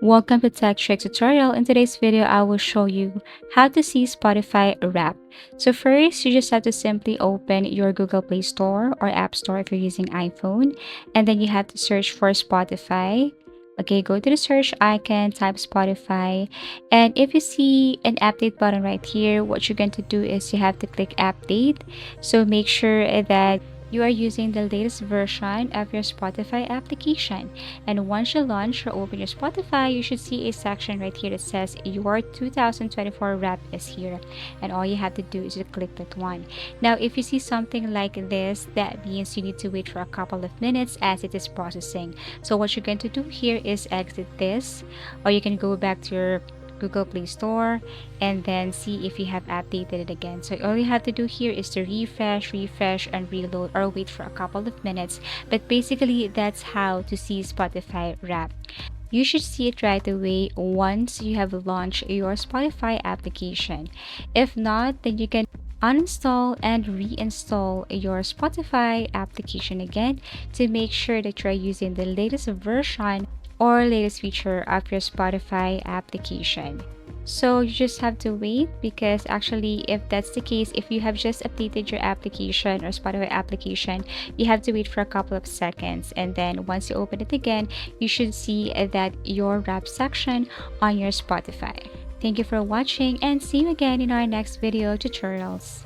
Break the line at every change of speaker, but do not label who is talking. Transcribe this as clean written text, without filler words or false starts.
Welcome to Tech Trick tutorial. In today's video, I will show you how to see Spotify Wrap. So first, you just have to simply open your Google Play Store or App Store if you're using iPhone, and then you have to search for Spotify. Okay, go to the search icon, type Spotify, and if you see an update button right here, what you're going to do is you have to click update. So make sure that you are using the latest version of your Spotify application. And once you launch or open your Spotify, you should see a section right here that says your 2024 wrap is here. And all you have to do is to click that one. Now, if you see something like this, that means you need to wait for a couple of minutes as it is processing. So what you're going to do here is exit this, or you can go back to your Google Play Store and then see if you have updated it again. So all you have to do here is to refresh, and reload, or wait for a couple of minutes. But basically, that's how to see Spotify Wrap. You should see it right away once you have launched your Spotify application. If not, then you can uninstall and reinstall your Spotify application again to make sure that you're using the latest version or latest feature of your Spotify application. So you just have to wait, because actually if that's the case, if you have just updated your application or Spotify application, you have to wait for a couple of seconds, and then once you open it again, you should see that your wrap section on your Spotify. Thank you for watching, and see you again in our next video tutorials.